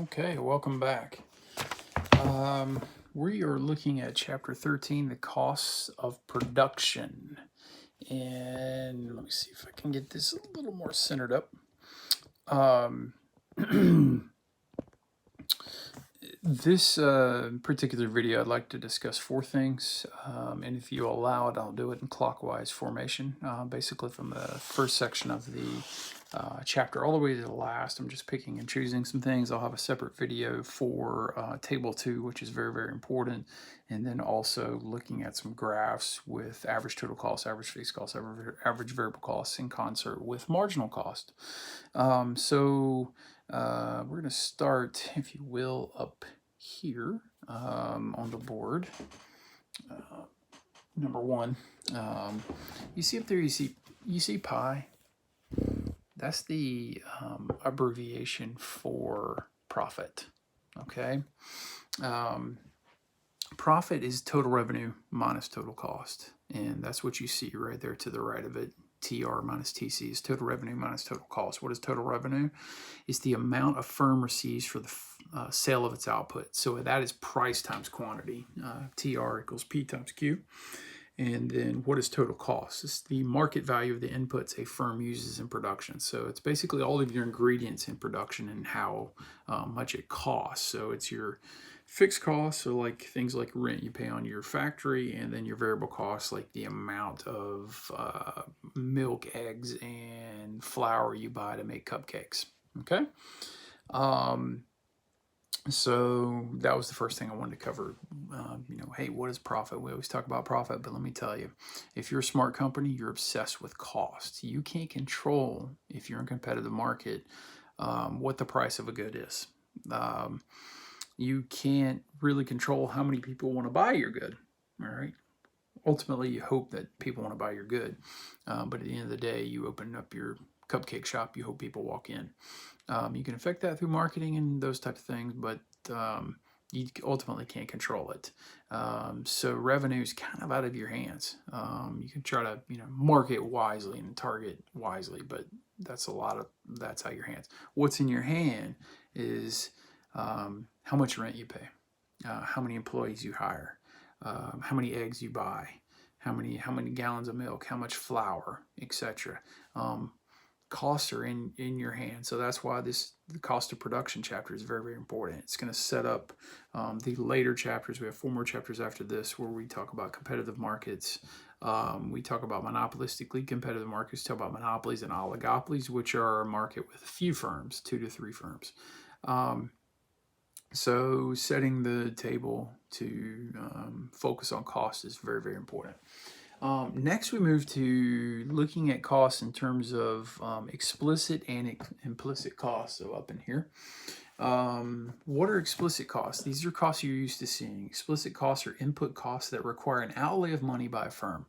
Okay, welcome back. We are looking at chapter 13, the costs of production. And let me see if I can get this a little more centered up. Um, this particular video, I'd like to discuss four things. And if you allow it, I'll do it in clockwise formation, basically from the first section of the chapter all the way to the last. I'm just picking and choosing some things. I'll have a separate video for table 2, which is very, very important. And then also looking at some graphs with average total cost, average fixed cost, average variable costs in concert with marginal cost. We're going to start, if you will, up here on the board. Number 1, you see up there, you see pi. That's the abbreviation for profit. Okay. Profit is total revenue minus total cost, and that's what you see right there to the right of it. TR minus TC is total revenue minus total cost. What is total revenue? It's the amount a firm receives for the sale of its output. So that is price times quantity. TR equals P times Q. And then what is total cost? It's the market value of the inputs a firm uses in production. So it's basically all of your ingredients in production and how much it costs. So it's your fixed costs, so like things like rent you pay on your factory, and then your variable costs like the amount of milk, eggs, and flour you buy to make cupcakes. Okay. So that was the first thing I wanted to cover. Hey, what is profit? We always talk about profit, but let me tell you, if you're a smart company, you're obsessed with cost. You can't control, if you're in a competitive market, what the price of a good is. You can't really control how many people want to buy your good. All right. Ultimately, you hope that people want to buy your good, but at the end of the day, you open up your cupcake shop, you hope people walk in. You can affect that through marketing and those types of things, but you ultimately can't control it. So revenue is kind of out of your hands. You can try to market wisely and target wisely, but that's out of your hands. What's in your hand is how much rent you pay, how many employees you hire, how many eggs you buy, how many gallons of milk, how much flour, etc. Costs are in your hand. So that's why the cost of production chapter is very, very important. It's going to set up the later chapters. We have 4 more chapters after this where we talk about competitive markets. We talk about monopolistically competitive markets, talk about monopolies and oligopolies, which are a market with a few firms, 2 to 3 firms. So setting the table to focus on cost is very, very important. Next, we move to looking at costs in terms of explicit and implicit costs. So up in here, what are explicit costs? These are costs you're used to seeing. Explicit costs are input costs that require an outlay of money by a firm.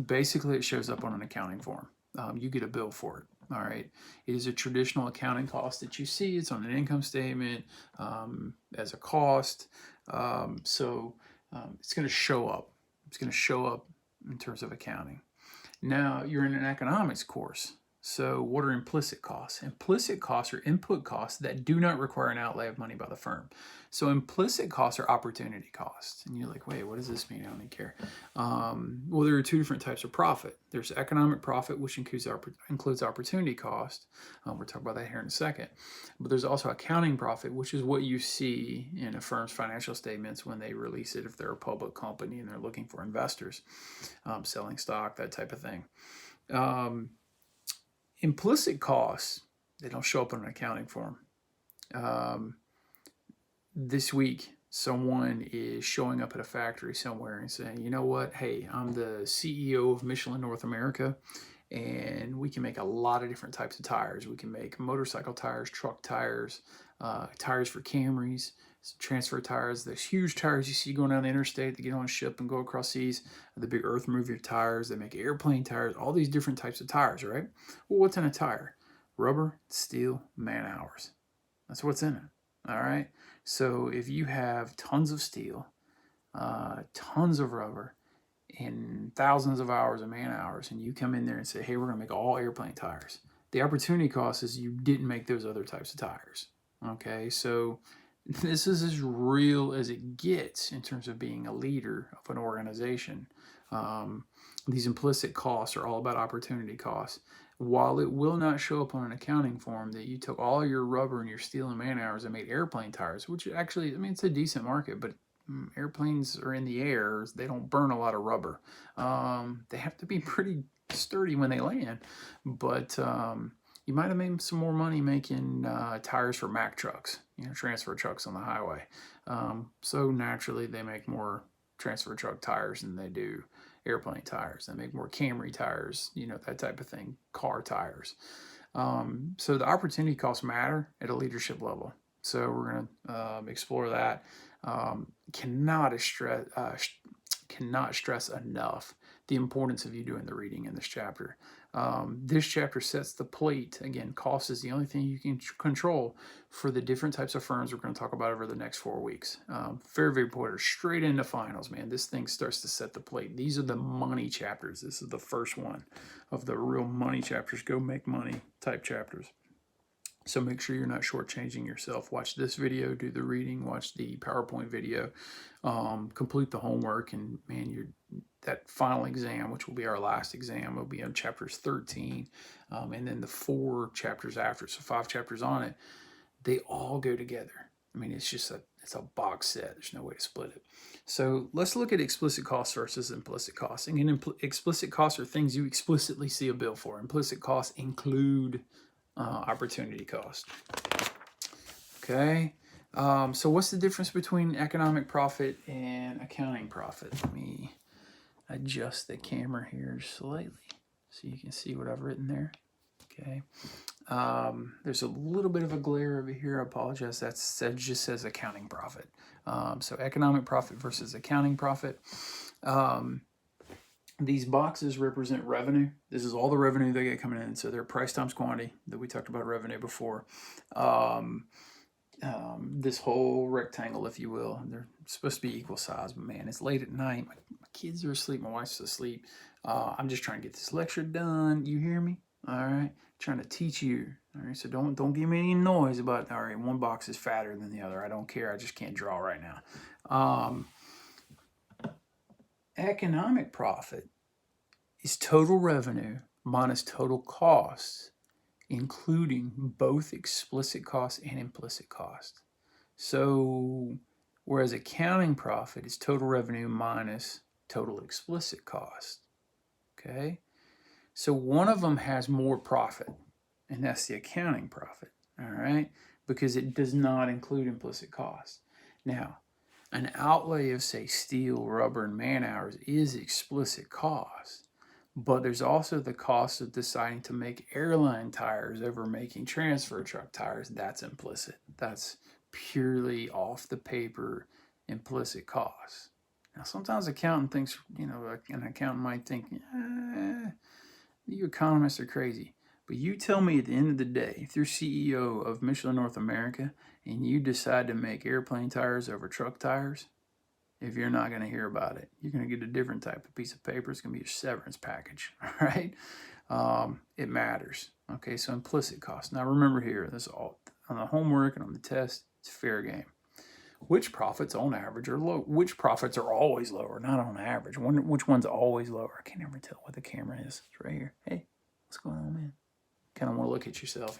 Basically, it shows up on an accounting form. You get a bill for it. All right. It is a traditional accounting cost that you see. It's on an income statement as a cost. It's going to show up. It's going to show up in terms of accounting. Now, you're in an economics course. So what are implicit costs? Implicit costs are input costs that do not require an outlay of money by the firm. So implicit costs are opportunity costs. And you're like, wait, what does this mean? I don't even care. Well, there are 2 different types of profit. There's economic profit, which includes opportunity cost. We'll talk about that here in a second. But there's also accounting profit, which is what you see in a firm's financial statements when they release it if they're a public company and they're looking for investors, selling stock, that type of thing. Implicit costs, they don't show up on an accounting form. This week, someone is showing up at a factory somewhere and saying, you know what, hey, I'm the CEO of Michelin North America, and we can make a lot of different types of tires. We can make motorcycle tires, truck tires, tires for Camrys, transfer tires, those huge tires you see going down the interstate that get on a ship and go across seas, the big earth mover tires. They make airplane tires, all these different types of tires, right? Well, what's in a tire? Rubber, steel, man hours. That's what's in it, all right? So if you have tons of steel, tons of rubber, and thousands of hours of man hours, and you come in there and say, hey, we're going to make all airplane tires, the opportunity cost is you didn't make those other types of tires. Okay, so this is as real as it gets in terms of being a leader of an organization. Um, these implicit costs are all about opportunity costs. While it will not show up on an accounting form that you took all your rubber and your steel and man hours and made airplane tires, which actually, I mean, it's a decent market, but airplanes are in the air. They don't burn a lot of rubber. They have to be pretty sturdy when they land, but you might have made some more money making tires for Mack trucks, transfer trucks on the highway. So naturally, they make more transfer truck tires than they do airplane tires. They make more Camry tires, that type of thing, car tires. So the opportunity costs matter at a leadership level. So we're going to explore that. Cannot stress enough the importance of you doing the reading in this chapter. This chapter sets the plate. Again, cost is the only thing you can control for the different types of firms we're going to talk about over the next 4 weeks. Very, very important. Straight into finals, man. This thing starts to set the plate. These are the money chapters. This is the first one of the real money chapters. Go make money type chapters. So make sure you're not shortchanging yourself. Watch this video, do the reading, watch the PowerPoint video, complete the homework, and man, that final exam, which will be our last exam, will be on chapters 13, and then the 4 chapters after, so 5 chapters on it. They all go together. I mean, it's a box set. There's no way to split it. So let's look at explicit costs versus implicit costs. Again, explicit costs are things you explicitly see a bill for. Implicit costs include opportunity cost. Okay, so what's the difference between economic profit and accounting profit? Let me adjust the camera here slightly so you can see what I've written there. Okay, there's a little bit of a glare over here. I apologize. That just says accounting profit. So economic profit versus accounting profit. These boxes represent revenue. This is all the revenue they get coming in. So they're price times quantity that we talked about revenue before. This whole rectangle, if you will, they're supposed to be equal size, but man, it's late at night. My kids are asleep. My wife's asleep. I'm just trying to get this lecture done. You hear me? All right. Trying to teach you. All right. So don't give me any noise about, all right, one box is fatter than the other. I don't care. I just can't draw right now. Economic profit is total revenue minus total costs, including both explicit costs and implicit costs. So, whereas accounting profit is total revenue minus total explicit cost. Okay? So, one of them has more profit, and that's the accounting profit. All right? Because it does not include implicit costs. Now, an outlay of, say, steel, rubber, and man hours is explicit cost. But there's also the cost of deciding to make airline tires over making transfer truck tires. That's implicit. That's purely off the paper implicit costs. Now, sometimes an accountant might think, you economists are crazy. But you tell me at the end of the day, if you're CEO of Michelin North America and you decide to make airplane tires over truck tires, if you're not going to hear about it, you're going to get a different type of piece of paper. It's going to be your severance package, all right? It matters, okay? So implicit cost. Now remember here, this is all on the homework and on the test, it's fair game. Which profits on average are low? Which profits are always lower, not on average? Which one's always lower? I can't ever tell what the camera is. It's right here. Hey, what's going on, man? Kind of want to look at yourself,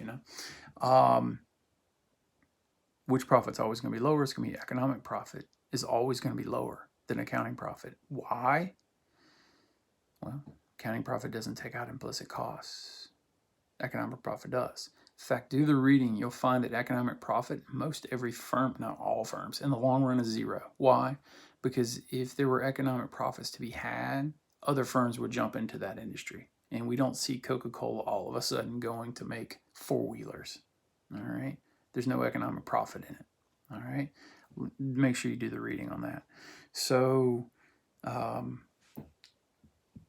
Which profit's always going to be lower? It's going to be economic profit is always going to be lower than accounting profit. Why? Well, accounting profit doesn't take out implicit costs. Economic profit does. In fact, do the reading, you'll find that economic profit, most every firm, not all firms, in the long run is zero. Why? Because if there were economic profits to be had, other firms would jump into that industry. And we don't see Coca-Cola all of a sudden going to make four-wheelers. All right? There's no economic profit in it. All right? Make sure you do the reading on that. So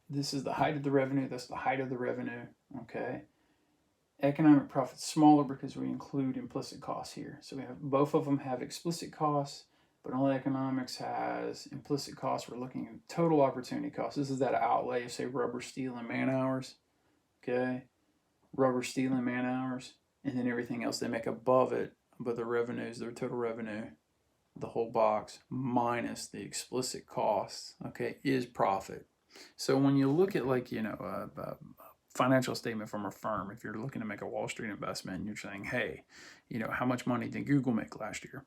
this is the height of the revenue. That's the height of the revenue. Okay. Economic profit's smaller because we include implicit costs here. So we have both of them have explicit costs, but only economics has implicit costs. We're looking at total opportunity costs. This is that outlay of, say, rubber, steel, and man hours. Okay. Rubber, steel, and man hours. And then everything else they make above it but the revenues, their total revenue, the whole box minus the explicit costs, okay, is profit. So when you look at like, a financial statement from a firm, if you're looking to make a Wall Street investment and you're saying, hey, how much money did Google make last year?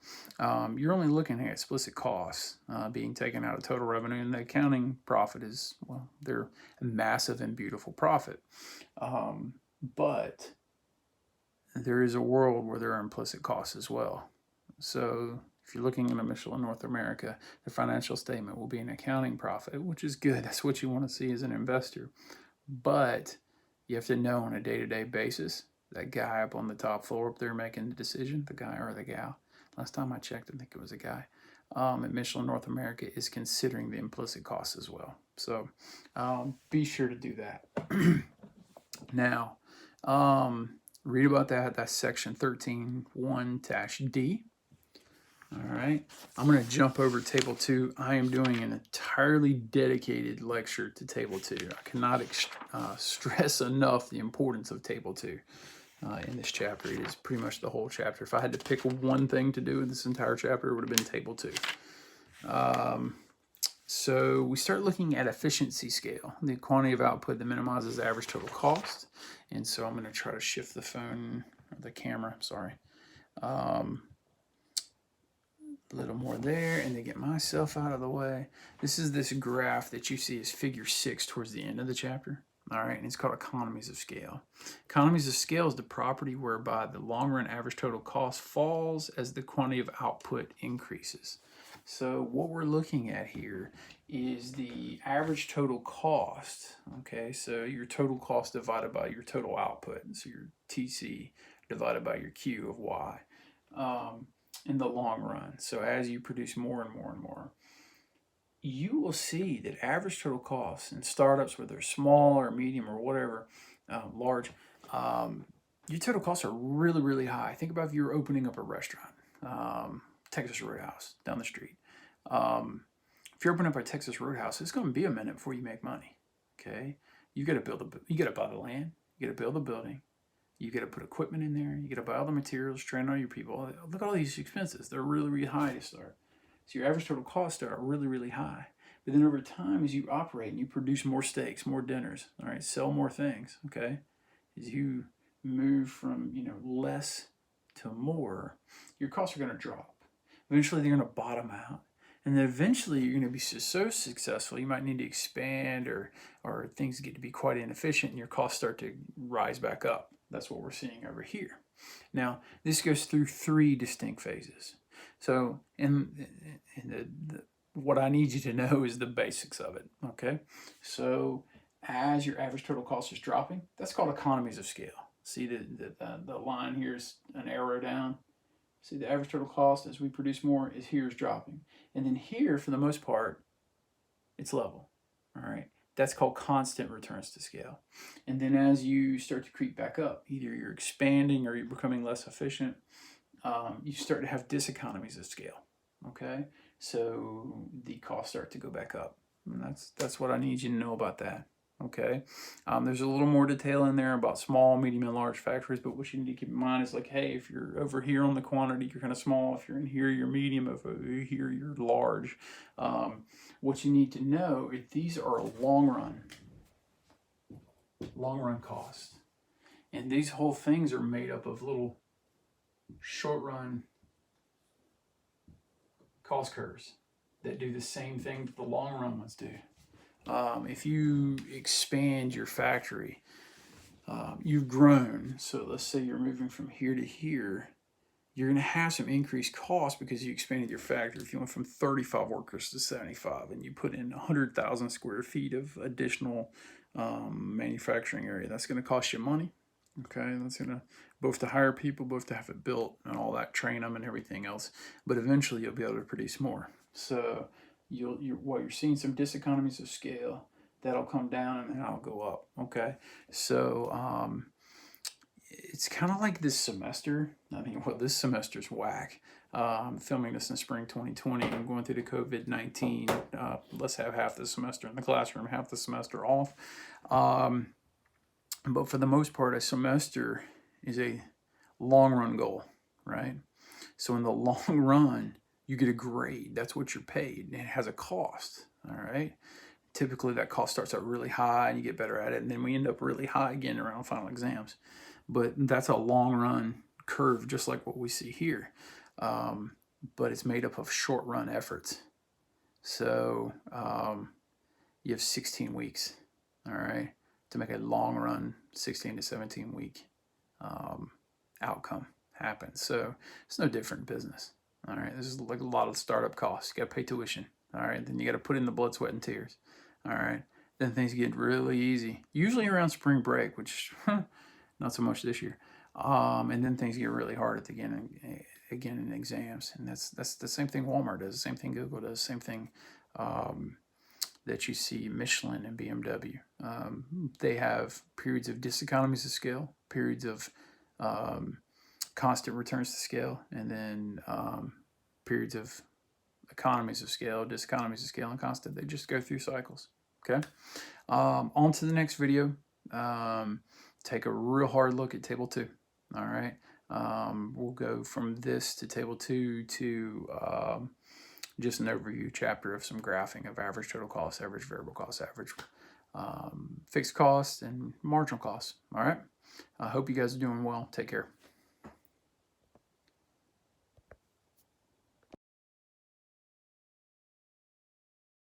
You're only looking at explicit costs being taken out of total revenue, and the accounting profit is, well, they're massive and beautiful profit. But there is a world where there are implicit costs as well. So if you're looking at a Michelin North America, the financial statement will be an accounting profit, which is good. That's what you want to see as an investor. But you have to know on a day-to-day basis, that guy up on the top floor up there making the decision, the guy or the gal, last time I checked, I think it was a guy, at Michelin North America, is considering the implicit costs as well. So be sure to do that. Now, read about that. That's section 13.1-D. All right, I'm going to jump over table 2. I am doing an entirely dedicated lecture to table 2. I cannot stress enough the importance of table 2 in this chapter. It is pretty much the whole chapter. If I had to pick one thing to do in this entire chapter, it would have been table 2. So we start looking at efficiency scale, the quantity of output that minimizes the average total cost. And so I'm going to try to shift the phone, or the camera, sorry. A little more there, and to get myself out of the way. This is this graph that you see as figure 6 towards the end of the chapter. All right, and it's called economies of scale. Economies of scale is the property whereby the long run average total cost falls as the quantity of output increases. So what we're looking at here is the average total cost. Okay, so your total cost divided by your total output. So your TC divided by your Q of Y. In the long run. So as you produce more and more and more, you will see that average total costs in startups, whether they're small or medium or whatever, large, your total costs are really, really high. Think about if you're opening up a restaurant, Texas Roadhouse down the street. If you're opening up a Texas Roadhouse, it's going to be a minute before you make money. Okay, you got to buy the land, you got to build the building. You got to put equipment in there. You got to buy all the materials, train all your people. Look at all these expenses. They're really, really high to start. So your average total costs are really, really high. But then over time, as you operate and you produce more steaks, more dinners, all right, sell more things, okay? As you move from, less to more, your costs are going to drop. Eventually, they're going to bottom out. And then eventually, you're going to be so successful, you might need to expand or things get to be quite inefficient and your costs start to rise back up. That's what we're seeing over here. Now, this goes through 3 distinct phases. So, what I need you to know is the basics of it, okay? So, as your average total cost is dropping, that's called economies of scale. See the line here is an arrow down. See the average total cost as we produce more is dropping. And then here, for the most part, it's level, all right? That's called constant returns to scale. And then as you start to creep back up, either you're expanding or you're becoming less efficient, you start to have diseconomies of scale, okay? So the costs start to go back up. And that's what I need you to know about that, okay? There's a little more detail in there about small, medium, and large factories, but what you need to keep in mind is like, hey, if you're over here on the quantity, you're kind of small. If you're in here, you're medium. If over here, you're large. What you need to know is these are long run costs. And these whole things are made up of little short run cost curves that do the same thing that the long run ones do. If you expand your factory, you've grown. So let's say you're moving from here to here. You're going to have some increased costs because you expanded your factory. If you went from 35 workers to 75 and you put in 100,000 square feet of additional manufacturing area, that's going to cost you money. Okay, that's going to both to hire people, both to have it built and all that, train them and everything else. But eventually you'll be able to produce more. So you're seeing some diseconomies of scale. That'll come down and then I'll go up. Okay, so it's kind of like this semester. I mean, well, this semester's whack. I'm filming this in spring 2020. I'm going through the COVID-19. Let's have half the semester in the classroom, half the semester off. But for the most part, a semester is a long run goal, right? So in the long run, you get a grade. That's what you're paid. And it has a cost. All right. Typically, that cost starts out really high and you get better at it. And then we end up really high again around final exams. But that's a long run curve, just like what we see here. But it's made up of short run efforts. So you have 16 weeks, all right, to make a long run 16 to 17 week outcome happen. So it's no different in business. All right, this is like a lot of startup costs. You got to pay tuition. All right, then you got to put in the blood, sweat, and tears. All right, then things get really easy. Usually around spring break, which not so much this year. And then things get really hard at the beginning, again in exams, and that's the same thing Walmart does, the same thing Google does, the same thing that you see Michelin and BMW. They have periods of diseconomies of scale, periods of constant returns to scale, and then periods of economies of scale, diseconomies of scale, and constant. They just go through cycles. Okay. On to the next video. Take a real hard look at table 2. All right. We'll go from this to table 2 to just an overview chapter of some graphing of average total cost, average variable cost, average fixed cost, and marginal costs. All right. I hope you guys are doing well. Take care.